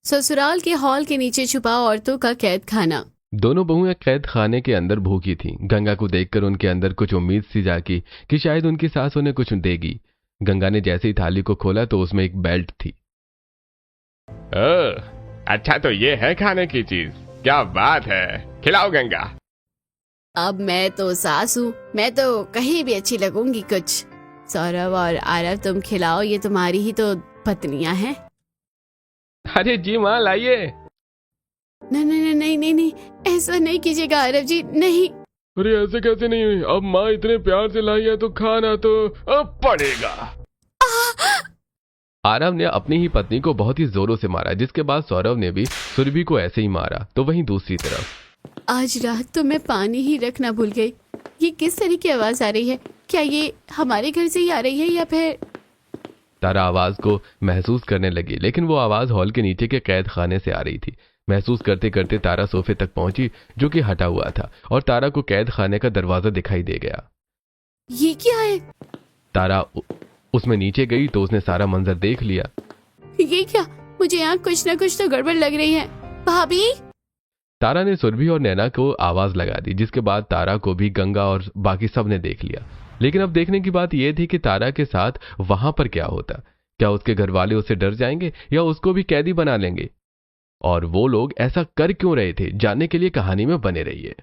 ससुराल के हॉल के नीचे छुपा औरतों का कैद खाना। दोनों बहुएं कैद खाने के अंदर भूखी थीं। गंगा को देखकर उनके अंदर कुछ उम्मीद सी जागी कि शायद उनकी सास उन्हें कुछ देगी। गंगा ने जैसे ही थाली को खोला तो उसमें एक बेल्ट थी। अच्छा तो ये है खाने की चीज, क्या बात है, खिलाओ गंगा। अब मैं तो सास हूँ, मैं तो कहीं भी अच्छी लगूंगी कुछ। सौरभ और आरव तुम खिलाओ, ये तुम्हारी ही तो पत्नियां हैं। अरे जी माँ लाइए। नहीं नहीं नहीं नहीं नहीं, ऐसा नहीं कीजिएगा आरव जी, नहीं। अरे ऐसे कैसे नहीं हुई? अब माँ इतने प्यार से लाई है तो खाना तो अब पड़ेगा। आरव ने अपनी ही पत्नी को बहुत ही जोरों से मारा, जिसके बाद सौरभ ने भी सुरभि को ऐसे ही मारा। तो वहीं दूसरी तरफ आज रात तो मैं पानी ही रखना भूल गई। ये किस तरह की आवाज आ रही है? क्या ये हमारे घर से ही आ रही है या फिर? तारा आवाज को महसूस करने लगी, लेकिन वो आवाज हॉल के नीचे के कैद खाने से आ रही थी। महसूस करते करते तारा सोफे तक पहुंची, जो कि हटा हुआ था, और तारा को कैद खाने का दरवाजा दिखाई दे गया। ये क्या है? तारा उसमें नीचे गई तो उसने सारा मंजर देख लिया। ये क्या? मुझे यहाँ कुछ न कुछ तो गड़बड़ लग रही है। भाभी! तारा ने सुरभि और नैना को आवाज लगा दी, जिसके बाद तारा को भी गंगा और बाकी सब ने देख लिया। लेकिन अब देखने की बात यह थी कि तारा के साथ वहां पर क्या होता। क्या उसके घर वाले उससे डर जाएंगे या उसको भी कैदी बना लेंगे? और वो लोग ऐसा कर क्यों रहे थे, जानने के लिए कहानी में बने रहिए।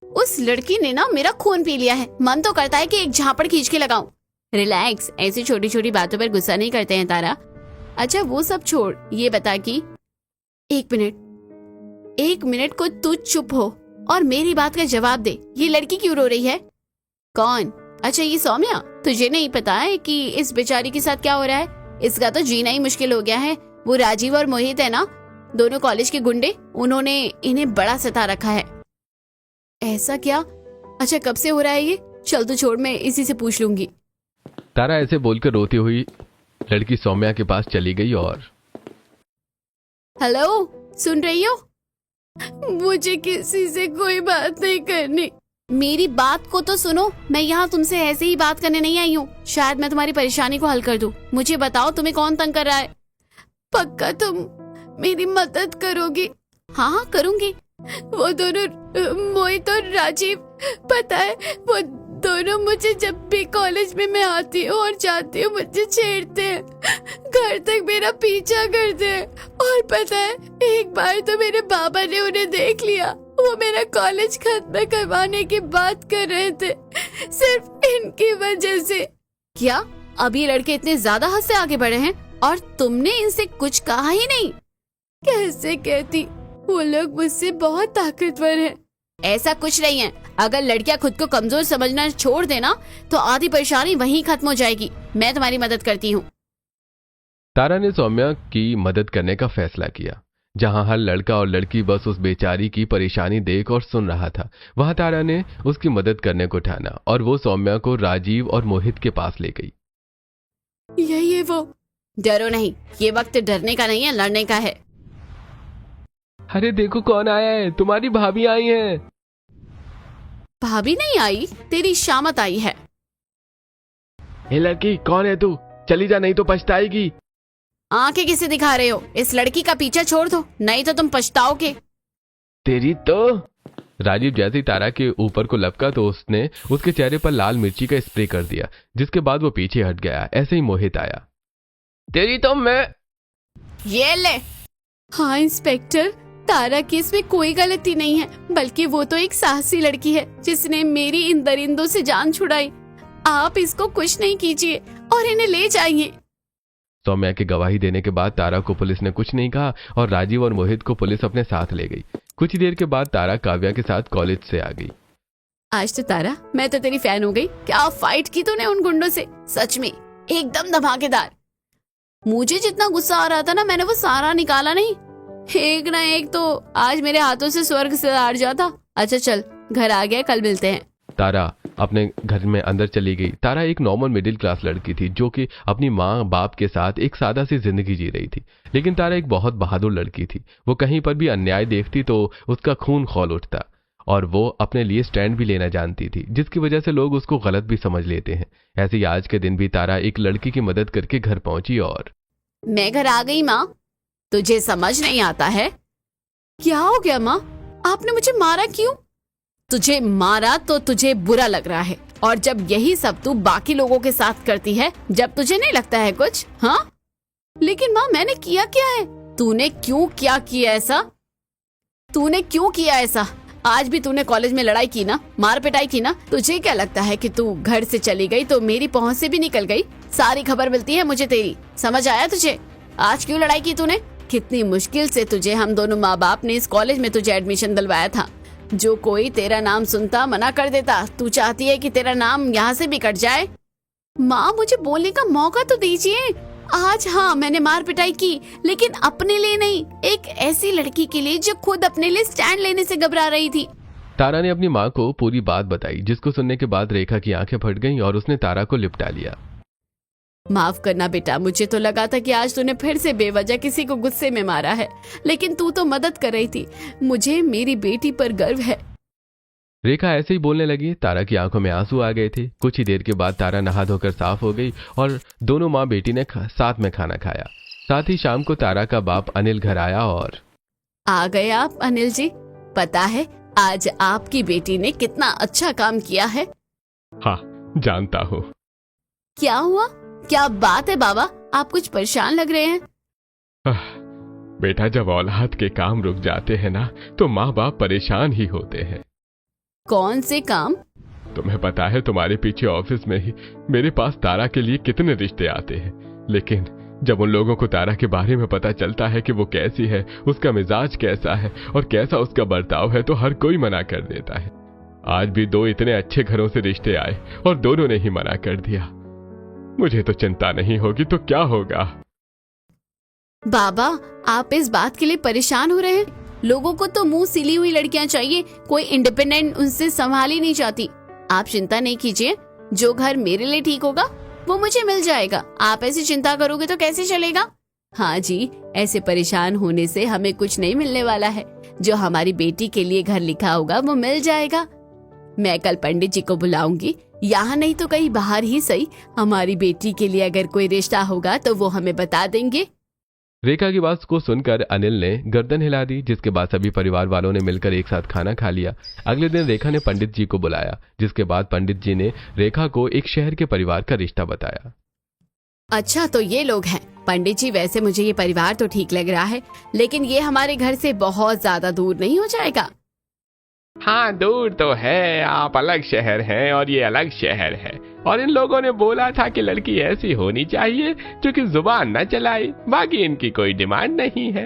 उस लड़की ने ना मेरा खून पी लिया है। मन तो करता है कि एक झापड़ खींच के लगाऊं। रिलैक्स, ऐसी छोटी छोटी बातों पर गुस्सा नहीं करते हैं तारा। अच्छा वो सब छोड़, ये बता कि एक मिनट को तू चुप हो और मेरी बात का जवाब दे। ये लड़की क्यों रो रही है? कौन? अच्छा ये सौम्या। तुझे नहीं पता है कि इस बेचारी के साथ क्या हो रहा है? इसका तो जीना ही मुश्किल हो गया है। वो राजीव और मोहित है ना, दोनों कॉलेज के गुंडे, उन्होंने इन्हें बड़ा सता रखा है। ऐसा क्या? अच्छा कब से हो रहा है ये? चल तू छोड़, मैं इसी से पूछ लूंगी। तारा ऐसे बोलकर रोती हुई लड़की सौम्या के पास चली गई और हेलो, सुन रही हो? मुझे किसी से कोई बात नहीं करनी। मेरी बात को तो सुनो, मैं यहाँ तुमसे ऐसे ही बात करने नहीं आई हूँ। शायद मैं तुम्हारी परेशानी को हल कर दूँ। मुझे बताओ तुम्हें कौन तंग कर रहा है? पक्का तुम मेरी मदद करोगी? हाँ हाँ करूंगी। वो दोनों मोहित और राजीव, पता है वो दोनों मुझे जब भी कॉलेज में मैं आती हूँ और जाती हूँ मुझे छेड़ते हैं, घर तक मेरा पीछा करते हैं। और पता है एक बार तो मेरे बाबा ने उन्हें देख लिया। वो मेरा कॉलेज खत्म करवाने की बात कर रहे थे, सिर्फ इनकी वजह से। क्या अब ये लड़के इतने ज्यादा हद से आगे बढ़े हैं और तुमने इनसे कुछ कहा ही नहीं? कैसे कहती, वो लोग मुझसे बहुत ताकतवर हैं। ऐसा कुछ नहीं है। अगर लड़कियां खुद को कमजोर समझना छोड़ देना तो आधी परेशानी वहीं खत्म हो जाएगी। मैं तुम्हारी मदद करती हूँ। तारा ने सौम्या की मदद करने का फैसला किया। जहां हर लड़का और लड़की बस उस बेचारी की परेशानी देख और सुन रहा था, वहां तारा ने उसकी मदद करने को ठाना और वो सौम्या को राजीव और मोहित के पास ले गई। यही है वो। डरो नहीं, ये वक्त डरने का नहीं है, लड़ने का है। अरे देखो कौन आया है, तुम्हारी भाभी आई है। भाभी नहीं आई, तेरी शामत आई है। ये लड़की कौन है तू? चली जा नहीं तो पछताएगी। आंखें किसे दिखा रहे हो? इस लड़की का पीछा छोड़ दो, नहीं तो तुम पछताओगे। तेरी तो। राजीव जैसे ही तारा के ऊपर को लपका तो उसने उसके चेहरे पर लाल मिर्ची का स्प्रे कर दिया, जिसके बाद वो पीछे हट गया। ऐसे ही मोहित आया। तेरी तो मैं। ये ले। हाँ इंस्पेक्टर, तारा की इसमें कोई गलती नहीं है, बल्कि वो तो एक साहसी लड़की है जिसने मेरी इन दरिंदों से जान छुड़ाई। आप इसको कुछ नहीं कीजिए और इन्हें ले जाइए। सौम्या की गवाही देने के बाद तारा को पुलिस ने कुछ नहीं कहा और राजीव और मोहित को पुलिस अपने साथ ले गई। कुछ ही देर के बाद तारा काव्या के साथ कॉलेज से आ गई। आज तो तारा, मैं तो तेरी फैन हो गई। क्या फाइट की तूने उन गुंडों से, सच में एकदम धमाकेदार। मुझे जितना गुस्सा आ रहा था ना, मैंने वो सारा निकाला नहीं। एक ना एक तो आज मेरे हाथों से स्वर्ग से हार जाता। अच्छा चल, घर आ गया, कल मिलते हैं। तारा अपने घर में अंदर चली गई। तारा एक नॉर्मल मिडिल क्लास लड़की थी जो कि अपनी माँ बाप के साथ एक सादा सी जिंदगी जी रही थी। लेकिन तारा एक बहुत बहादुर लड़की थी। वो कहीं पर भी अन्याय देखती तो उसका खून खौल उठता और वो अपने लिए स्टैंड भी लेना जानती थी, जिसकी वजह से लोग उसको गलत भी समझ लेते हैं। ऐसे ही आज के दिन भी तारा एक लड़की की मदद करके घर पहुंची और मैं घर आ गई माँ। तुझे समझ नहीं आता है? क्या हो गया माँ? आपने मुझे मारा क्यों? तुझे मारा तो तुझे बुरा लग रहा है, और जब यही सब तू बाकी लोगों के साथ करती है, जब तुझे नहीं लगता है कुछ? हाँ, लेकिन माँ मैंने किया क्या है? तूने क्यों क्या किया ऐसा? तूने क्यों किया ऐसा? आज भी तूने कॉलेज में लड़ाई की ना, मार पिटाई की ना। तुझे क्या लगता है कि तू घर से चली गई तो मेरी पहुंच से भी निकल गई? सारी खबर मिलती है मुझे तेरी। समझ आया तुझे? आज क्यों लड़ाई की तूने? कितनी मुश्किल से तुझे हम दोनों माँ बाप ने इस कॉलेज में तुझे एडमिशन दिलवाया था। जो कोई तेरा नाम सुनता मना कर देता। तू चाहती है कि तेरा नाम यहाँ से भी कट जाए? माँ मुझे बोलने का मौका तो दीजिए। आज हाँ मैंने मार पिटाई की, लेकिन अपने लिए नहीं, एक ऐसी लड़की के लिए जो खुद अपने लिए स्टैंड लेने से घबरा रही थी। तारा ने अपनी माँ को पूरी बात बताई, जिसको सुनने के बाद रेखा की आंखें फट गईं और उसने तारा को लिपटा लिया। माफ करना बेटा, मुझे तो लगा था कि आज तूने फिर से बेवजह किसी को गुस्से में मारा है, लेकिन तू तो मदद कर रही थी। मुझे मेरी बेटी पर गर्व है। रेखा ऐसे ही बोलने लगी। तारा की आंखों में आंसू आ गए थे। कुछ ही देर के बाद तारा नहा धोकर साफ हो गई और दोनों माँ बेटी ने साथ में खाना खाया। साथ ही शाम को तारा का बाप अनिल घर आया और आ गए आप अनिल जी? पता है आज आपकी बेटी ने कितना अच्छा काम किया है? हाँ, जानता हूँ। क्या हुआ? क्या बात है बाबा, आप कुछ परेशान लग रहे हैं। बेटा, जब औलाद के काम रुक जाते हैं ना, तो माँ बाप परेशान ही होते हैं। कौन से काम? तुम्हें पता है, तुम्हारे पीछे ऑफिस में ही मेरे पास तारा के लिए कितने रिश्ते आते हैं, लेकिन जब उन लोगों को तारा के बारे में पता चलता है कि वो कैसी है, उसका मिजाज कैसा है और कैसा उसका बर्ताव है, तो हर कोई मना कर देता है। आज भी 2 इतने अच्छे घरों से रिश्ते आए और दोनों ने ही मना कर दिया। मुझे तो चिंता नहीं होगी तो क्या होगा। बाबा आप इस बात के लिए परेशान हो रहे हैं? लोगों को तो मुंह सिली हुई लड़कियां चाहिए, कोई इंडिपेंडेंट उनसे संभाल ही नहीं चाहती। आप चिंता नहीं कीजिए, जो घर मेरे लिए ठीक होगा वो मुझे मिल जाएगा। आप ऐसी चिंता करोगे तो कैसे चलेगा? हाँ जी, ऐसे परेशान होने से हमें कुछ नहीं मिलने वाला है। जो हमारी बेटी के लिए घर लिखा होगा वो मिल जाएगा। मैं कल पंडित जी को बुलाऊंगी, यहाँ नहीं तो कहीं बाहर ही सही। हमारी बेटी के लिए अगर कोई रिश्ता होगा तो वो हमें बता देंगे। रेखा की बात को सुनकर अनिल ने गर्दन हिला दी, जिसके बाद सभी परिवार वालों ने मिलकर एक साथ खाना खा लिया। अगले दिन रेखा ने पंडित जी को बुलाया, जिसके बाद पंडित जी ने रेखा को एक शहर के परिवार का रिश्ता बताया। अच्छा तो ये लोग हैं पंडित जी। वैसे मुझे ये परिवार तो ठीक लग रहा है, लेकिन ये हमारे घर से बहुत ज्यादा दूर नहीं हो जाएगा? हाँ, दूर तो है। आप अलग शहर हैं और ये अलग शहर है, और इन लोगों ने बोला था कि लड़की ऐसी होनी चाहिए जो कि जुबान न चलाए। बाकी इनकी कोई डिमांड नहीं है।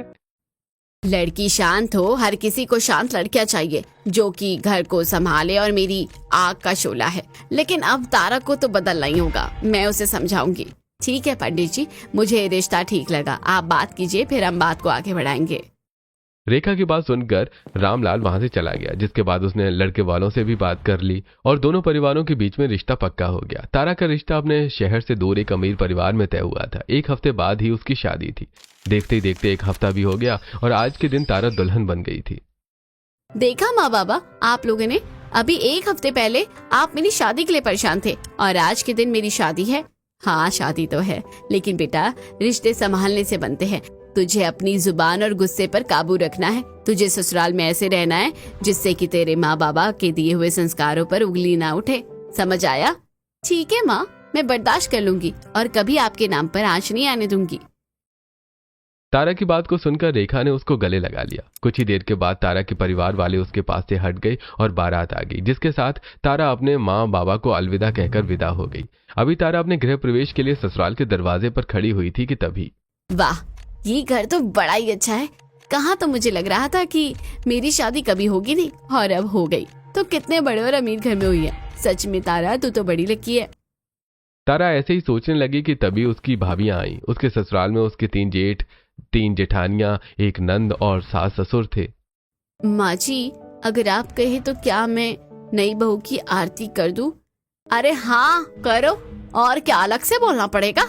लड़की शांत हो, हर किसी को शांत लड़कियां चाहिए जो कि घर को संभाले और मेरी आग का शोला है। लेकिन अब तारा को तो बदलना ही होगा, मैं उसे समझाऊंगी। ठीक है पंडित जी, मुझे रिश्ता ठीक लगा। आप बात कीजिए, फिर हम बात को आगे बढ़ाएंगे। रेखा की बात सुनकर रामलाल वहां से चला गया, जिसके बाद उसने लड़के वालों से भी बात कर ली और दोनों परिवारों के बीच में रिश्ता पक्का हो गया। तारा का रिश्ता अपने शहर से दूर एक अमीर परिवार में तय हुआ था। 1 हफ्ते बाद ही उसकी शादी थी। देखते ही देखते 1 हफ्ता भी हो गया और आज के दिन तारा दुल्हन बन गई थी। देखा माँ बाबा, आप लोगों ने अभी 1 हफ्ते पहले आप मेरी शादी के लिए परेशान थे और आज के दिन मेरी शादी है। हाँ शादी तो है, लेकिन बेटा रिश्ते संभालने से बनते हैं। तुझे अपनी जुबान और गुस्से पर काबू रखना है। तुझे ससुराल में ऐसे रहना है जिससे कि तेरे माँ बाबा के दिए हुए संस्कारों पर उंगली ना उठे। समझ आया? ठीक है माँ, मैं बर्दाश्त कर लूंगी और कभी आपके नाम पर आंच नहीं आने दूंगी। तारा की बात को सुनकर रेखा ने उसको गले लगा लिया। कुछ ही देर के बाद तारा के परिवार वाले उसके पास से हट गए और बारात आ गई, जिसके साथ तारा अपने माँ बाबा को अलविदा कहकर विदा हो गई। अभी तारा अपने गृह प्रवेश के लिए ससुराल के दरवाजे पर खड़ी हुई थी कि तभी वाह, ये घर तो बड़ा ही अच्छा है। कहाँ तो मुझे लग रहा था कि मेरी शादी कभी होगी नहीं, और अब हो गई। तो कितने बड़े और अमीर घर में हुई है। सच में तारा तू तो बड़ी लकी है। तारा ऐसे ही सोचने लगी कि तभी उसकी भाभियां आई। उसके ससुराल में उसके 3 जेठ, 3 जेठानियां, 1 नंद और सास ससुर थे। माँ जी, अगर आप कहे तो क्या मैं नई बहू की आरती कर दूं? अरे हाँ करो, और क्या अलग से बोलना पड़ेगा?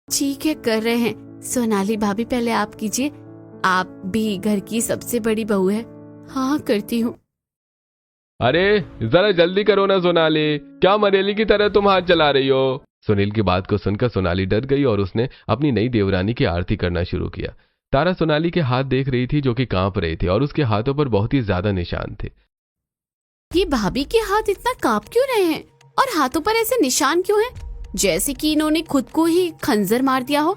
ठीक है कर रहे हैं। सोनाली भाभी पहले आप कीजिए, आप भी घर की सबसे बड़ी बहू है। हाँ करती हूँ। अरे जरा जल्दी करो ना सोनाली, क्या मरेली की तरह तुम हाथ चला रही हो? सुनील की बात को सुनकर सोनाली डर गई और उसने अपनी नई देवरानी की आरती करना शुरू किया। तारा सोनाली के हाथ देख रही थी जो कि कांप रहे थे और उसके हाथों पर बहुत ही ज्यादा निशान थे। ये भाभी के हाथ इतना कांप क्यों रहे हैं और हाथों पर ऐसे निशान क्यों हैं, जैसे कि इन्होंने खुद को ही खंजर मार दिया हो।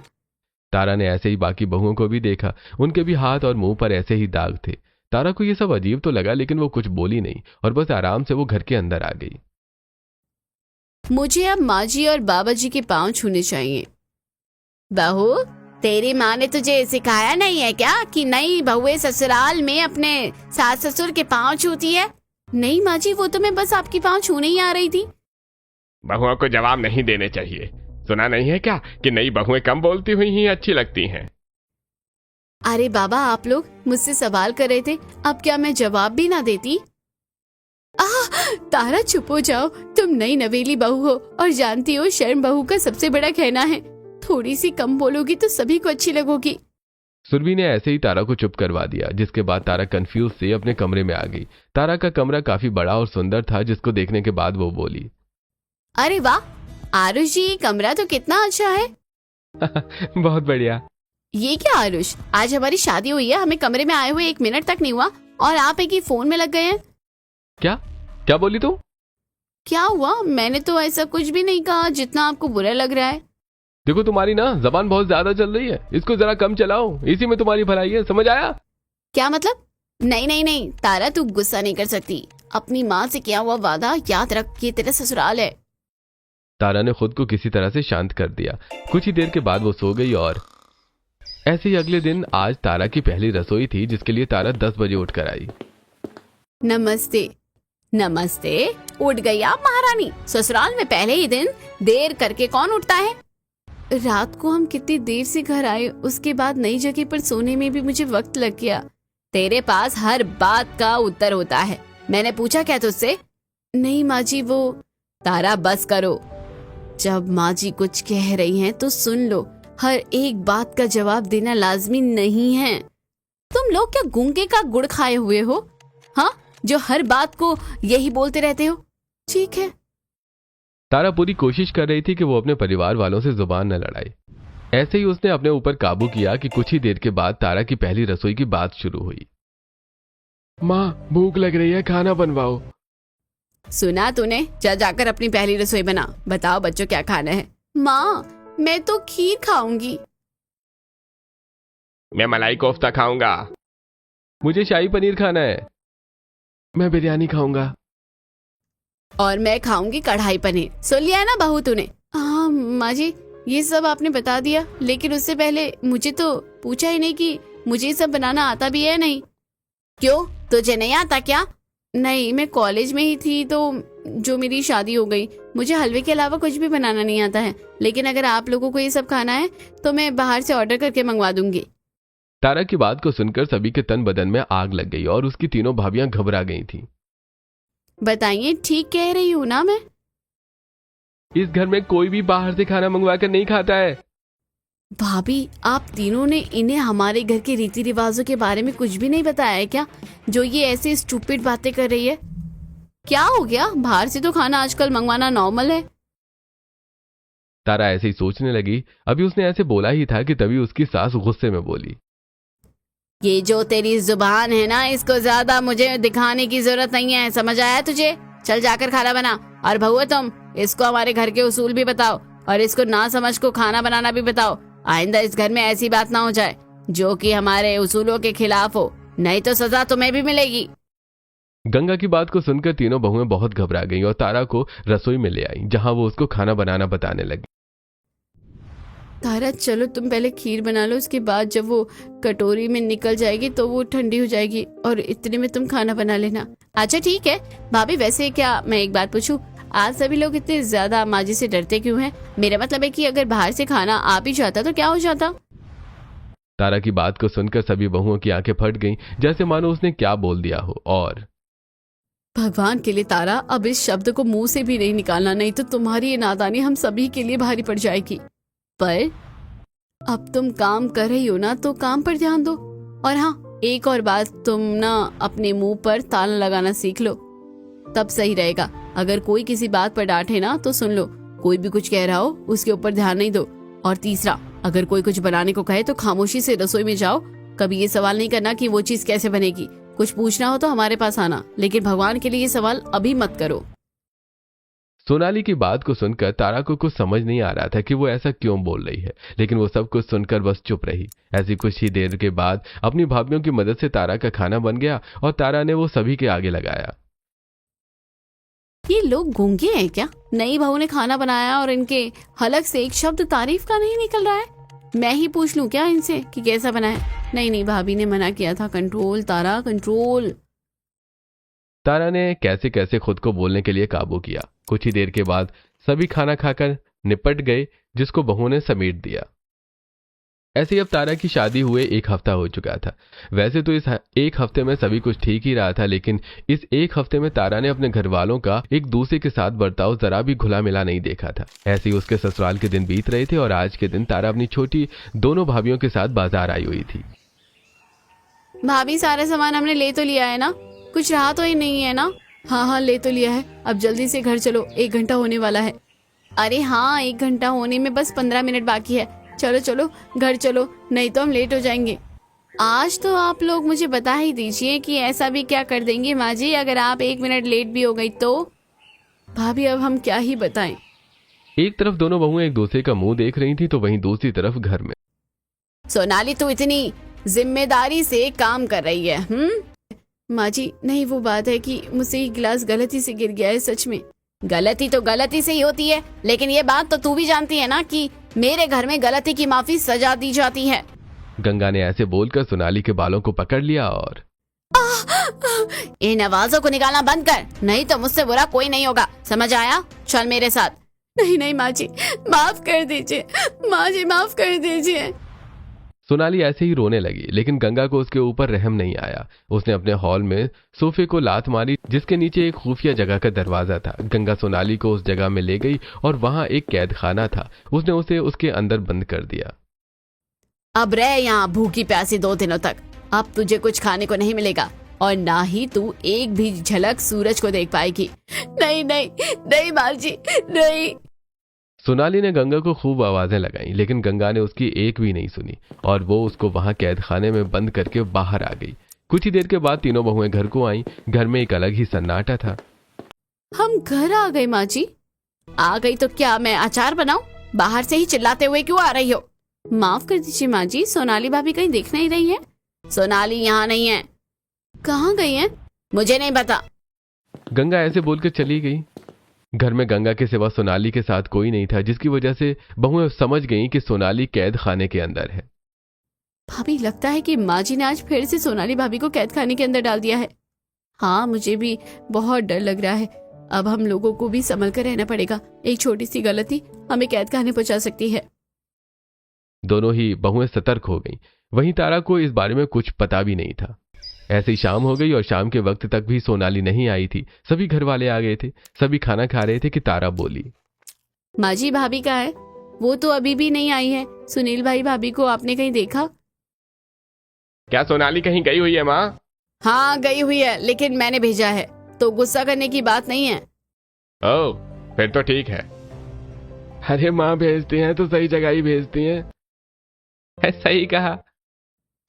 तारा ने ऐसे ही बाकी बहुओं को भी देखा, उनके भी हाथ और मुंह पर ऐसे ही दाग थे। तारा को ये सब अजीब तो लगा, लेकिन वो कुछ बोली नहीं और बस आराम से वो घर के अंदर आ गई। मुझे अब माँ जी और बाबा जी के पांव छूने चाहिए। बहू, तेरी माँ ने तुझे सिखाया नहीं है क्या कि नई बहुएं ससुराल में अपने सास ससुर के पांव छूती है? नहीं माँ जी, वो तो मैं बस आपकी पांव छूने ही आ रही थी। बहुओं को जवाब नहीं देने चाहिए। सुना नहीं है क्या कि नई बहुएं कम बोलती हुई ही अच्छी लगती हैं? अरे बाबा, आप लोग मुझसे सवाल कर रहे थे, अब क्या मैं जवाब भी ना देती? तारा चुप हो जाओ, तुम नई नवेली बहू हो और जानती हो शर्म बहू का सबसे बड़ा कहना है। थोड़ी सी कम बोलोगी तो सभी को अच्छी लगोगी। सुरभि ने ऐसे ही तारा को चुप करवा दिया, जिसके बाद तारा कंफ्यूज से अपने कमरे में आ गई। तारा का कमरा काफी बड़ा और सुंदर था, जिसको देखने के बाद वो बोली, अरे वाह आरुष जी, कमरा तो कितना अच्छा है। बहुत बढ़िया। ये क्या आरुष, आज हमारी शादी हुई है, हमें कमरे में आए हुए 1 मिनट तक नहीं हुआ और आप एक ही फोन में लग गए हैं। क्या क्या बोली तुम? क्या हुआ? मैंने तो ऐसा कुछ भी नहीं कहा जितना आपको बुरा लग रहा है। देखो तुम्हारी ना जबान बहुत ज्यादा चल रही है, इसको जरा कम चलाओ, इसी में तुम्हारी भलाई है, समझ आया? क्या मतलब? नहीं नहीं नहीं तारा, तू गुस्सा नहीं कर सकती। अपनी माँ से किया हुआ वादा याद रख, ये तेरा ससुराल है। तारा ने खुद को किसी तरह से शांत कर दिया। कुछ ही देर के बाद वो सो गई और ऐसे ही अगले दिन आज तारा की पहली रसोई थी, जिसके लिए तारा 10 बजे उठकर आई। नमस्ते। नमस्ते, उठ गई आप महारानी? ससुराल में पहले ही दिन देर करके कौन उठता है? रात को हम कितनी देर से घर आए, उसके बाद नई जगह पर सोने में भी मुझे वक्त लग गया। तेरे पास हर बात का उत्तर होता है। मैंने पूछा क्या तुझसे? नहीं माँ जी, वो। तारा बस करो, जब माँ जी कुछ कह रही हैं तो सुन लो, हर एक बात का जवाब देना लाजमी नहीं है। तुम लोग क्या गूंगे का गुड़ खाए हुए हो? हाँ, जो हर बात को यही बोलते रहते हो। ठीक है। तारा पूरी कोशिश कर रही थी कि वो अपने परिवार वालों से जुबान न लड़ाए। ऐसे ही उसने अपने ऊपर काबू किया कि कुछ ही देर के बाद तारा की पहली रसोई की बात शुरू हुई। माँ, भूख लग रही है, खाना बनवाओ। सुना तूने? चल जाकर अपनी पहली रसोई बना। बताओ बच्चों क्या खाना है? माँ, मैं तो खीर खाऊंगी। मैं मलाई कोफ्ता खाऊंगा। मुझे शाही पनीर खाना है। मैं बिरयानी खाऊंगा। और मैं खाऊंगी कढ़ाई पनीर। सुन लिया है ना बहू तूने? हाँ माँ जी, ये सब आपने बता दिया, लेकिन उससे पहले मुझे तो पूछा ही नहीं कि मुझे सब बनाना आता भी है नहीं। क्यों, तुझे नहीं आता क्या? नहीं, मैं कॉलेज में ही थी तो जो मेरी शादी हो गई। मुझे हलवे के अलावा कुछ भी बनाना नहीं आता है, लेकिन अगर आप लोगों को ये सब खाना है तो मैं बाहर से ऑर्डर करके मंगवा दूंगी। तारा की बात को सुनकर सभी के तन बदन में आग लग गई और उसकी तीनों भाभियां घबरा गई थीं। बताइए, ठीक कह रही हूँ ना मैं? इस घर में कोई भी बाहर से खाना मंगवा कर नहीं खाता है। भाभी, आप तीनों ने इन्हें हमारे घर के रीति रिवाजों के बारे में कुछ भी नहीं बताया है क्या, जो ये ऐसे स्टूपिड बातें कर रही है? क्या हो गया? बाहर से तो खाना आजकल मंगवाना नॉर्मल है। तारा ऐसे ही सोचने लगी। अभी उसने ऐसे बोला ही था कि तभी उसकी सास गुस्से में बोली, ये जो तेरी जुबान है ना, इसको ज्यादा मुझे दिखाने की जरूरत नहीं है, समझ आया तुझे? चल जाकर खाना बना। और बहुआ, तुम इसको हमारे घर के उसूल भी बताओ और इसको ना समझ को खाना बनाना भी बताओ। आइंदा इस घर में ऐसी बात ना हो जाए जो कि हमारे उसूलों के खिलाफ हो, नहीं तो सजा तुम्हें भी मिलेगी। गंगा की बात को सुनकर तीनों बहुएं बहुत घबरा गईं और तारा को रसोई में ले आई, जहां वो उसको खाना बनाना बताने लगी। तारा, चलो तुम पहले खीर बना लो, उसके बाद जब वो कटोरी में निकल जाएगी तो वो ठंडी हो जाएगी और इतने में तुम खाना बना लेना। अच्छा ठीक है। भाभी, वैसे क्या मैं एक बात पूछूं, आज सभी लोग इतने ज्यादा माँ जी से डरते क्यों हैं? मेरा मतलब है कि अगर बाहर से खाना आ भी जाता तो क्या हो जाता? तारा की बात को सुनकर सभी बहुओं की आंखें फट गईं, जैसे मानो उसने क्या बोल दिया हो। और भगवान के लिए तारा, अब इस शब्द को मुंह से भी नहीं निकालना, नहीं तो तुम्हारी ये नादानी हम सभी के लिए भारी पड़ जाएगी। पर अब तुम काम कर रही हो ना, तो काम पर ध्यान दो। और हाँ, एक और बात, तुम ना अपने मुंह पर ताला लगाना सीख लो, तब सही रहेगा। अगर कोई किसी बात पर डांटे ना तो सुन लो, कोई भी कुछ कह रहा हो उसके ऊपर ध्यान नहीं दो। और तीसरा, अगर कोई कुछ बनाने को कहे तो खामोशी से रसोई में जाओ। कभी ये सवाल नहीं करना कि वो चीज कैसे बनेगी। कुछ पूछना हो तो हमारे पास आना, लेकिन भगवान के लिए ये सवाल अभी मत करो। सोनाली की बात को सुनकर तारा को कुछ समझ नहीं आ रहा था कि वो ऐसा क्यों बोल रही है, लेकिन वो सब कुछ सुनकर बस चुप रही। ऐसी कुछ ही देर के बाद अपनी भाभीियों की मदद से तारा का खाना बन गया और तारा ने वो सभी के आगे लगाया। ये लोग गूंगे हैं क्या? नई बहू ने खाना बनाया और इनके हलक से एक शब्द तारीफ का नहीं निकल रहा है। मैं ही पूछ लूं क्या इनसे कि कैसा बना है? नहीं, भाभी ने मना किया था। कंट्रोल तारा, कंट्रोल। तारा ने कैसे कैसे खुद को बोलने के लिए काबू किया। कुछ ही देर के बाद सभी खाना खाकर निपट गए, जिसको बहू ने समेट दिया। ऐसे ही अब तारा की शादी हुए 1 हफ्ता हो चुका था। वैसे तो इस 1 हफ्ते में सभी कुछ ठीक ही रहा था, लेकिन इस 1 हफ्ते में तारा ने अपने घर वालों का एक दूसरे के साथ बर्ताव जरा भी घुला मिला नहीं देखा था। ऐसे ही उसके ससुराल के दिन बीत रहे थे और आज के दिन तारा अपनी छोटी दोनों भाभीियों के साथ बाजार आई हुई थी। भाभी, सारा सामान हमने ले तो लिया है ना? कुछ रहा तो ही नहीं है ना? हाँ, ले तो लिया है। अब जल्दी से घर चलो, 1 घंटा होने वाला है। अरे हाँ, 1 घंटा होने में बस 15 मिनट बाकी है। चलो घर चलो, नहीं तो हम लेट हो जाएंगे। आज तो आप लोग मुझे बता ही दीजिए कि ऐसा भी क्या कर देंगे माँ जी अगर आप 1 मिनट लेट भी हो गई तो? भाभी, अब हम क्या ही बताएं। एक तरफ दोनों बहुएं एक दूसरे का मुंह देख रही थी तो वहीं दूसरी तरफ घर में सोनाली, तू इतनी जिम्मेदारी से काम कर रही है। माँ जी, नहीं, वो बात है कि मुझसे ये गिलास गलती से गिर गया है। सच में गलती तो गलती से ही होती है, लेकिन ये बात तो तू भी जानती है ना कि मेरे घर में गलती की माफी सजा दी जाती है। गंगा ने ऐसे बोलकर सोनाली के बालों को पकड़ लिया और इन आवाजों को निकालना बंद कर, नहीं तो मुझसे बुरा कोई नहीं होगा, समझ आया? चल मेरे साथ। नहीं माँ जी, माफ कर दीजिए। माँ जी, माफ कर दीजिए। सोनाली ऐसे ही रोने लगी, लेकिन गंगा को उसके ऊपर रहम नहीं आया। उसने अपने हॉल में सोफे को लात मारी, जिसके नीचे एक खुफिया जगह का दरवाजा था। गंगा सोनाली को उस जगह में ले गई और वहां एक कैद खाना था। उसने उसे उसके अंदर बंद कर दिया। अब रह यहाँ भूखी प्यासी 2 दिनों तक। अब तुझे कुछ खाने को नहीं मिलेगा और ना ही तू एक भी झलक सूरज को देख पाएगी। नहीं माँ जी, नहीं। सोनाली ने गंगा को खूब आवाजें लगाई, लेकिन गंगा ने उसकी एक भी नहीं सुनी और वो उसको वहां कैद खाने में बंद करके बाहर आ गई। कुछ ही देर के बाद तीनों बहुएं घर को आईं। घर में एक अलग ही सन्नाटा था। हम घर आ गए माँ जी। आ गई तो क्या मैं अचार बनाऊं? बाहर से ही चिल्लाते हुए क्यों आ रही हो? माफ कर दीजिए माँ जी, सोनाली भाभी कहीं दिख नहीं रही है। सोनाली यहाँ नहीं है। कहाँ गई है? मुझे नहीं पता। गंगा ऐसे बोलकर चली गई। घर में गंगा के सिवा सोनाली के साथ कोई नहीं था, जिसकी वजह से बहुएं समझ गईं कि सोनाली कैद खाने के अंदर है। भाभी, लगता है कि माँ जी ने आज फिर से सोनाली भाभी को कैद खाने के अंदर डाल दिया है। हाँ, मुझे भी बहुत डर लग रहा है। अब हम लोगों को भी संभल कर रहना पड़ेगा। एक छोटी सी गलती हमें कैद खाने पहुंचा सकती है। दोनों ही बहुएं सतर्क हो गईं। वहीं तारा को इस बारे में कुछ पता भी नहीं था। ऐसे ही शाम हो गई और शाम के वक्त तक भी सोनाली नहीं आई थी। सभी घर वाले आ गए थे। सभी खाना खा रहे थे कि तारा बोली, माँ जी, भाभी कहाँ है? वो तो अभी भी नहीं आई है। सुनील भाई, भाभी को आपने कहीं देखा? क्या सोनाली कहीं गई हुई है माँ? हाँ, गई हुई है, लेकिन मैंने भेजा है, तो गुस्सा करने की बात नहीं है। ओह, फिर तो ठीक है। अरे माँ भेजती हैं तो सही जगह ही भेजती हैं। सही कहा।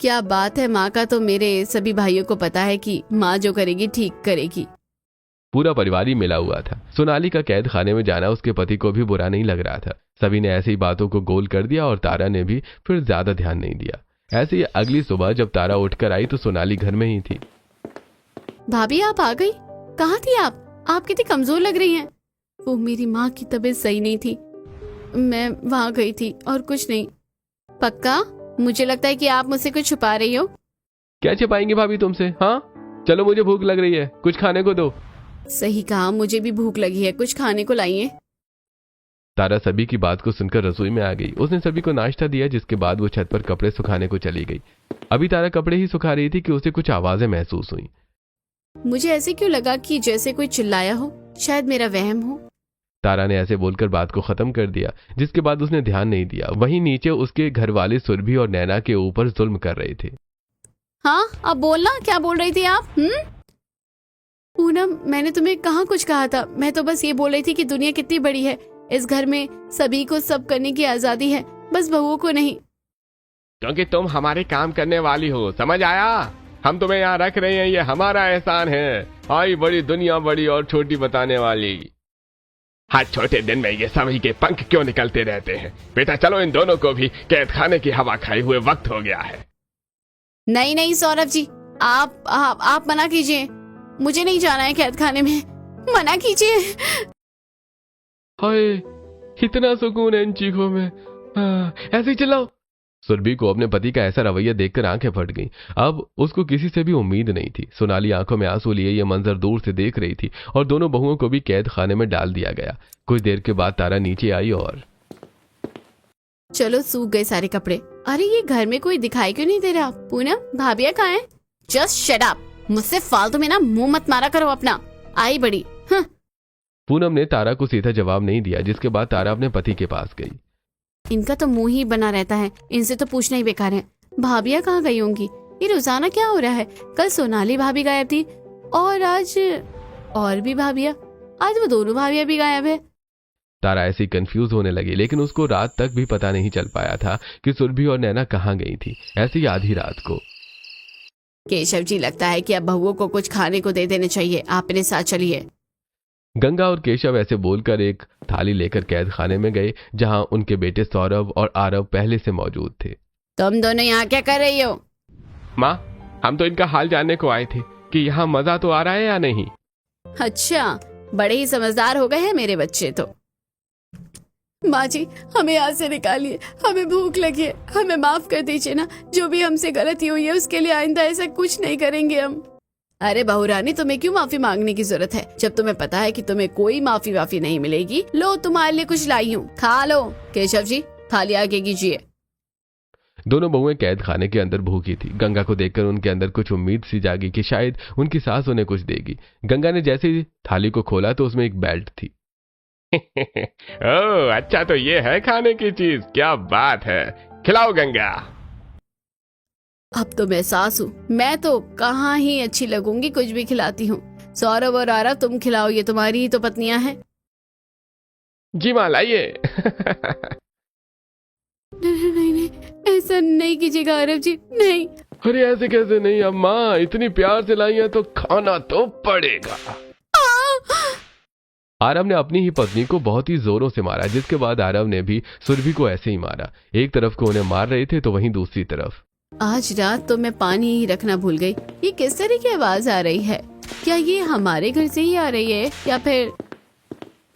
क्या बात है, माँ का तो मेरे सभी भाइयों को पता है कि माँ जो करेगी ठीक करेगी। पूरा परिवार ही मिला हुआ था। सोनाली का कैद खाने में जाना उसके पति को भी बुरा नहीं लग रहा था। सभी ने ऐसी बातों को गोल कर दिया और तारा ने भी फिर ज्यादा ध्यान नहीं दिया। ऐसे ही अगली सुबह जब तारा उठकर आई तो सोनाली घर में ही थी। भाभी, आप आ गई? कहाँ थी आप? आप कितनी कमजोर लग रही हैं। वो मेरी माँ की तबीयत सही नहीं थी, मैं वहां गई थी और कुछ नहीं। पक्का? मुझे लगता है कि आप मुझसे कुछ छुपा रही हो। क्या छिपाएंगे भाभी तुमसे? हाँ चलो, मुझे भूख लग रही है, कुछ खाने को दो। सही कहा, मुझे भी भूख लगी है, कुछ खाने को लाइए। तारा सभी की बात को सुनकर रसोई में आ गई। उसने सभी को नाश्ता दिया, जिसके बाद वो छत पर कपड़े सुखाने को चली गई। अभी तारा कपड़े ही सुखा रही थी कि उसे कुछ आवाजें महसूस हुई। मुझे ऐसे क्यों लगा कि जैसे कोई चिल्लाया हो, शायद मेरा वहम हो। तारा ने ऐसे बोलकर बात को खत्म कर दिया, जिसके बाद उसने ध्यान नहीं दिया। वहीं नीचे उसके घर वाले सुरभि और नैना के ऊपर जुल्म कर रहे थे। हाँ, अब बोलना, क्या बोल रही थी आप? पूनम, मैंने तुम्हें कहाँ कुछ कहा था। मैं तो बस ये बोल रही थी कि दुनिया कितनी बड़ी है, इस घर में सभी को सब करने की आजादी है। बस बहुओं को नहीं। क्योंकि तुम हमारे काम करने वाली हो, समझ आया? हम तुम्हें यहाँ रख रहे हैं, ये हमारा एहसान है। आई बड़ी दुनिया बड़ी और छोटी बताने वाली। हर छोटे दिन में ये सभी के पंख क्यों निकलते रहते हैं? बेटा चलो, इन दोनों को भी कैद खाने की हवा खाए हुए वक्त हो गया है। नहीं नहीं सौरभ जी, आप मना कीजिए, मुझे नहीं जाना है कैद खाने में, मना कीजिए। हाय, इतना सुकून है इन चीखों में। ऐसे ही चिल्लाओ। सुरभि को अपने पति का ऐसा रवैया देखकर आंखें फट गईं। अब उसको किसी से भी उम्मीद नहीं थी। सोनाली आंखों में आंसू लिए ये मंजर दूर से देख रही थी और दोनों बहुओं को भी कैद खाने में डाल दिया गया। कुछ देर के बाद तारा नीचे आई और चलो, सूख गए सारे कपड़े। अरे ये घर में कोई दिखाई क्यों नहीं दे रहा? पूनम, भाभिया कहाँ है? जस्ट शट अप, मुझसे फालतू में ना मुंह मत मारा करो अपना। आई बड़ी। पूनम ने तारा को सीधा जवाब नहीं दिया, जिसके बाद तारा अपने पति के पास गई। इनका तो मुंह ही बना रहता है, इनसे तो पूछना ही बेकार है। भाभिया कहाँ गई होंगी? ये रोजाना क्या हो रहा है? कल सोनाली भाभी गायब थी और आज और भी भाभिया, आज वो दोनों भाभिया भी गायब है। तारा ऐसी कंफ्यूज होने लगी, लेकिन उसको रात तक भी पता नहीं चल पाया था कि सुरभि और नैना कहाँ गई थी। ऐसी आधी रात को केशव जी, लगता है कि अब बहुओं को कुछ खाने को दे देने चाहिए, आप मेरे साथ चलिए। गंगा और केशव ऐसे बोलकर एक थाली लेकर कैद खाने में गए, जहां उनके बेटे सौरभ और आरव पहले से मौजूद थे। तुम दोनों यहाँ क्या कर रही हो? माँ, हम तो इनका हाल जानने को आए थे कि यहाँ मजा तो आ रहा है या नहीं। अच्छा, बड़े ही समझदार हो गए हैं मेरे बच्चे तो। माँ जी, हमें यहाँ से निकालिए, हमें भूख लगी है, हमें माफ कर दीजिए ना। जो भी हमसे गलती हुई है उसके लिए आइंदा ऐसा कुछ नहीं करेंगे हम। अरे बहू रानी, तुम्हें क्यों माफी मांगने की जरूरत है, जब तुम्हें पता है कि तुम्हें कोई माफी नहीं मिलेगी। लो, तुम्हारे लिए कुछ लाई हूँ, खा लो। केशव जी, थाली आगे कीजिए। दोनों बहुएं कैद खाने के अंदर भूखी थी। गंगा को देखकर उनके अंदर कुछ उम्मीद सी जागी कि शायद उनकी सास उन्हें कुछ देगी। गंगा ने जैसे ही थाली को खोला तो उसमें एक बेल्ट थी। ओह, अच्छा तो ये है खाने की चीज, क्या बात है। खिलाओ गंगा। अब तो मैं सास हूँ, मैं तो कहाँ ही अच्छी लगूंगी, कुछ भी खिलाती हूँ। सौरभ और आरव, तुम खिलाओ, ये तुम्हारी ही तो पत्नियां हैं। जी माँ, लाइए। नहीं, ऐसा नहीं कीजिएगा आरव जी, नहीं। अरे ऐसे कैसे नहीं अम्मा, इतनी प्यार से लाई है तो खाना तो पड़ेगा। आरव ने अपनी ही पत्नी को बहुत ही जोरों से मारा, जिसके बाद आरव ने भी सुरभि को ऐसे ही मारा। एक तरफ को उन्हें मार रहे थे तो वहीं दूसरी तरफ। आज रात तो मैं पानी ही रखना भूल गई। ये किस तरह की आवाज आ रही है? क्या ये हमारे घर से ही आ रही है या फिर?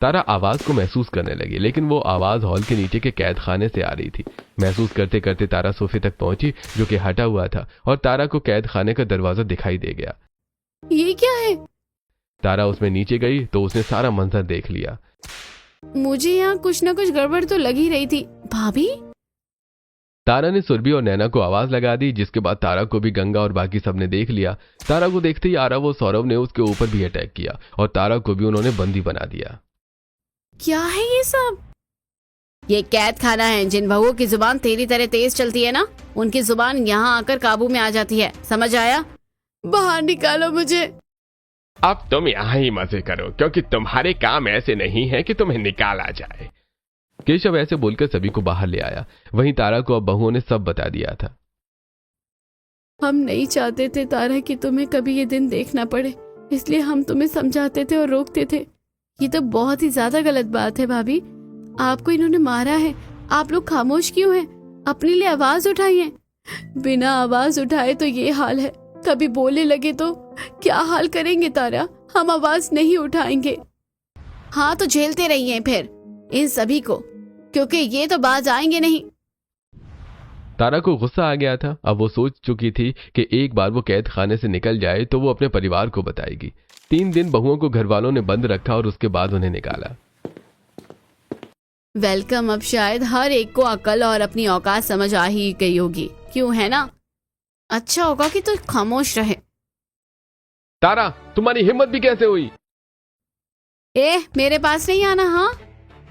तारा आवाज को महसूस करने लगी, लेकिन वो आवाज हॉल के नीचे के कैद खाने से आ रही थी। महसूस करते करते तारा सोफे तक पहुंची, जो कि हटा हुआ था, और तारा को कैद खाने का दरवाजा दिखाई दे गया। ये क्या है? तारा उसमें नीचे गई तो उसने सारा मंजर देख लिया। मुझे यहाँ कुछ न कुछ गड़बड़ तो लग ही रही थी। भाभी? तारा ने सुरभि और नैना को आवाज लगा दी, जिसके बाद तारा को भी गंगा और बाकी सबने देख लिया। तारा को देखते ही आरव और सौरभ ने उसके ऊपर भी अटैक किया और तारा को भी उन्होंने बंदी बना दिया। क्या है ये सब? ये कैद खाना है। जिन बहुओं की जुबान तेरी तरह तेज चलती है ना, उनकी जुबान यहाँ आकर काबू में आ जाती है, समझ आया? बाहर निकालो मुझे। अब तुम यहाँ ही मजे करो, क्योंकि तुम्हारे काम ऐसे नहीं है कि तुम्हें निकाला जाए। केशव ऐसे बोलकर सभी को बाहर ले आया। वहीं तारा को अब बहुओं ने सब बता दिया था। हम नहीं चाहते थे तारा कि तुम्हें कभी ये दिन देखना पड़े, इसलिए हम तुम्हें समझाते थे और रोकते थे। ये तो बहुत ही ज्यादा गलत बात है भाभी। आपको इन्होंने मारा है, आप लोग खामोश क्यों हैं? अपने लिए आवाज उठाइए। बिना आवाज उठाए तो ये हाल है, कभी बोलने लगे तो क्या हाल करेंगे तारा? हम आवाज नहीं उठाएंगे। हाँ तो झेलते रहिए फिर इन सभी को, क्योंकि ये तो बाज आएंगे नहीं। तारा को गुस्सा आ गया था। अब वो सोच चुकी थी कि एक बार वो कैद खाने से निकल जाए तो वो अपने परिवार को बताएगी। 3 दिन बहुओं को घर वालों ने बंद रखा और उसके बाद उन्हें निकाला। वेलकम। अब शायद हर एक को अकल और अपनी औकात समझ आ ही गई होगी, क्यों है ना? अच्छा होगा कि तू खामोश रहे। तारा, तुम्हारी हिम्मत भी कैसे हुई? मेरे पास नहीं आना। हाँ,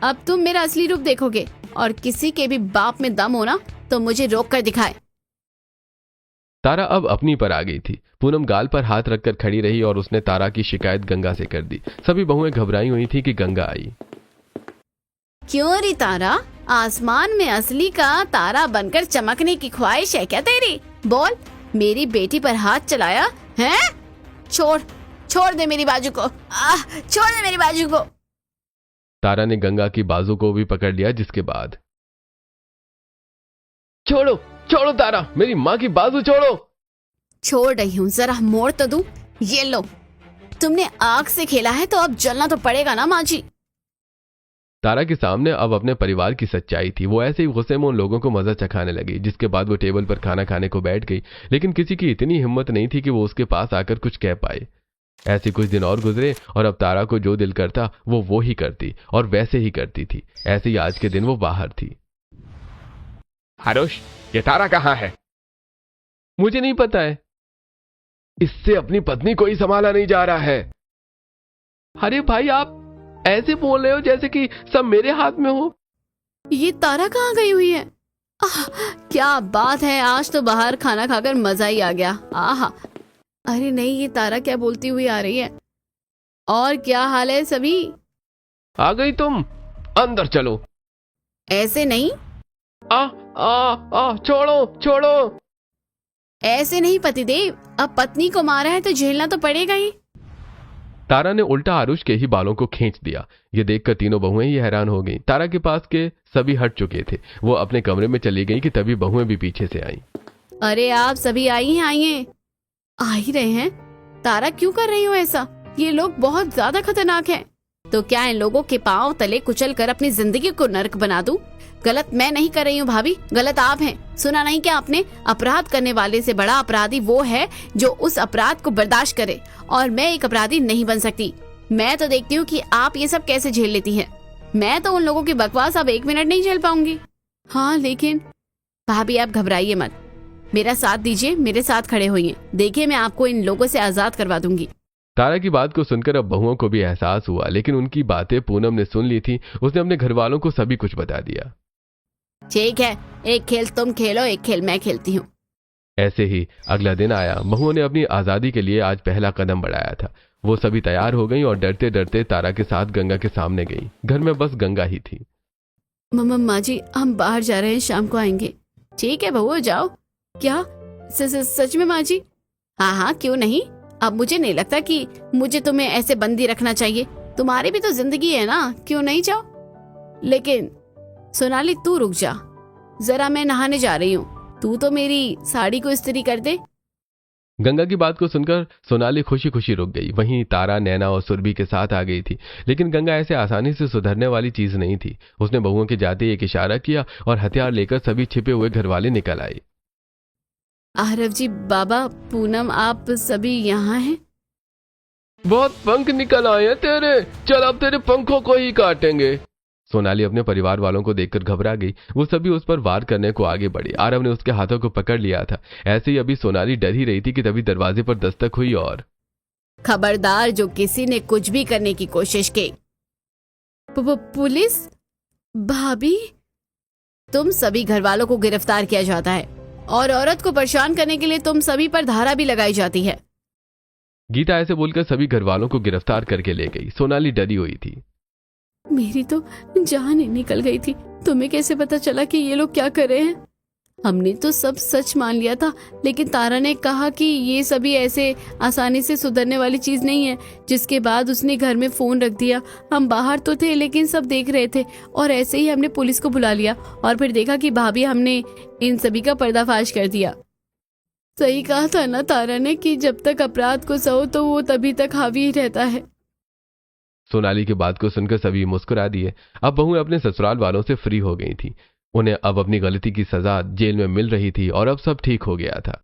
अब तुम मेरा असली रूप देखोगे, और किसी के भी बाप में दम हो ना तो मुझे रोक कर दिखाए। तारा अब अपनी पर आ गई थी। पूनम गाल पर हाथ रखकर खड़ी रही और उसने तारा की शिकायत गंगा से कर दी। सभी बहुएं घबराई हुई थी कि गंगा आई। क्यों री तारा, आसमान में असली का तारा बनकर चमकने की ख्वाहिश है क्या तेरी? बोल, मेरी बेटी पर हाथ चलाया है? छोड़ दे मेरी बाजू को, छोड़ दे मेरी बाजू को। तारा ने गंगा की बाजू को भी पकड़ लिया, जिसके बाद छोड़ो तारा, मेरी माँ की बाजू छोड़ो। छोड़ रही हूँ, जरा मोड़ तो दूं। ये लो, तुमने आग से खेला है तो अब जलना तो पड़ेगा ना माँ जी। तारा के सामने अब अपने परिवार की सच्चाई थी। वो ऐसे ही गुस्से में उन लोगों को मजा चखाने लगी। जिसके बाद वो टेबल पर खाना खाने को बैठ गई, लेकिन किसी की इतनी हिम्मत नहीं थी कि वो उसके पास आकर कुछ कह पाए। ऐसे कुछ दिन और गुजरे और अब तारा को जो दिल करता वो ही करती और वैसे ही करती थी। ऐसे ही आज के दिन वो बाहर थी। आरुष, ये तारा कहाँ है? मुझे नहीं पता है। इससे अपनी पत्नी को ही संभाला नहीं जा रहा है। अरे भाई, आप ऐसे बोल रहे हो जैसे कि सब मेरे हाथ में हो। ये तारा कहाँ गई हुई है? क्या बात है, आज तो बाहर खाना खाकर मजा ही आ गया। आहा, अरे नहीं, ये तारा क्या बोलती हुई आ रही है। और क्या हाल है सभी? आ गई तुम, अंदर चलो। ऐसे नहीं, छोड़ो। ऐसे नहीं पतिदेव, अब पत्नी को मारा है तो झेलना तो पड़ेगा ही। तारा ने उल्टा आरुष के ही बालों को खींच दिया। ये देखकर तीनों बहुएं ही हैरान हो गईं। तारा के पास के सभी हट चुके थे। वो अपने कमरे में चली गई कि तभी बहुएं भी पीछे से आईं। अरे आप सभी आइए, आ ही रहे हैं। तारा क्यों कर रही हो ऐसा? ये लोग बहुत ज्यादा खतरनाक हैं। तो क्या इन लोगों के पांव तले कुचल कर अपनी जिंदगी को नर्क बना दूं? गलत मैं नहीं कर रही हूँ भाभी, गलत आप हैं। सुना नहीं क्या आपने? अपराध करने वाले से बड़ा अपराधी वो है जो उस अपराध को बर्दाश्त करे, और मैं एक अपराधी नहीं बन सकती। मैं तो देखती हूँ कि आप ये सब कैसे झेल लेती हैं। मैं तो उन लोगों की बकवास अब 1 मिनट नहीं झेल पाऊंगी। हाँ लेकिन भाभी, आप घबराइए मत, मेरा साथ दीजिए, मेरे साथ खड़े होइए। देखिए, मैं आपको इन लोगों से आजाद करवा दूंगी। तारा की बात को सुनकर अब बहुओं को भी एहसास हुआ, लेकिन उनकी बातें पूनम ने सुन ली थी। उसने अपने घर वालों को सभी कुछ बता दिया। ठीक है, एक खेल तुम खेलो, एक खेल मैं खेलती हूँ। ऐसे ही अगला दिन आया। बहुओं ने अपनी आजादी के लिए आज पहला कदम बढ़ाया था। वो सभी तैयार हो गई और डरते डरते तारा के साथ गंगा के सामने गई। घर में बस गंगा ही थी। मम्मा जी, हम बाहर जा रहे हैं, शाम को आएंगे। ठीक है बहू, जाओ। क्या सच में माँ जी? हाँ, क्यों नहीं। अब मुझे नहीं लगता कि मुझे तुम्हें ऐसे बंदी रखना चाहिए। तुम्हारी भी तो जिंदगी है ना, क्यों नहीं जाओ। लेकिन सोनाली, तू रुक जा जरा, मैं नहाने जा रही हूँ। तू तो मेरी साड़ी को इस्त्री कर दे। गंगा की बात को सुनकर सोनाली खुशी खुशी रुक गई। वहीं तारा, नैना और सुरभि के साथ आ गई थी। लेकिन गंगा ऐसे आसानी से सुधरने वाली चीज नहीं थी। उसने बहुओं के जाते ही एक इशारा किया और हथियार लेकर सभी छिपे हुए घरवाले निकल आए। आरव जी, बाबा, पूनम, आप सभी यहाँ हैं? बहुत पंख निकल आए हैं तेरे, चल अब तेरे पंखों को ही काटेंगे। सोनाली अपने परिवार वालों को देखकर घबरा गई। वो सभी उस पर वार करने को आगे बढ़े। आरव ने उसके हाथों को पकड़ लिया था। ऐसे ही अभी सोनाली डर ही रही थी कि तभी दरवाजे पर दस्तक हुई और खबरदार, जो किसी ने कुछ भी करने की कोशिश की। पुलिस? भाभी, तुम सभी घर वालों को गिरफ्तार किया जाता है और औरत को परेशान करने के लिए तुम सभी पर धारा भी लगाई जाती है। गीता ऐसे बोलकर सभी घर वालों को गिरफ्तार करके ले गई। सोनाली डरी हुई थी। मेरी तो जान ही निकल गई थी। तुम्हें कैसे पता चला कि ये लोग क्या कर रहे हैं? हमने तो सब सच मान लिया था, लेकिन तारा ने कहा कि ये सभी ऐसे आसानी से सुधरने वाली चीज नहीं है। जिसके बाद उसने घर में फोन रख दिया। हम बाहर तो थे लेकिन सब देख रहे थे, और ऐसे ही हमने पुलिस को बुला लिया और फिर देखा कि भाभी, हमने इन सभी का पर्दाफाश कर दिया। सही कहा था ना तारा ने कि जब तक अपराध को सहो तो वो तभी तक हावी ही रहता है। सोनाली की बात को सुनकर सभी मुस्कुरा दिए। अब बहुएं अपने ससुराल वालों से फ्री हो गई थी। उन्हें अब अपनी गलती की सजा जेल में मिल रही थी और अब सब ठीक हो गया था।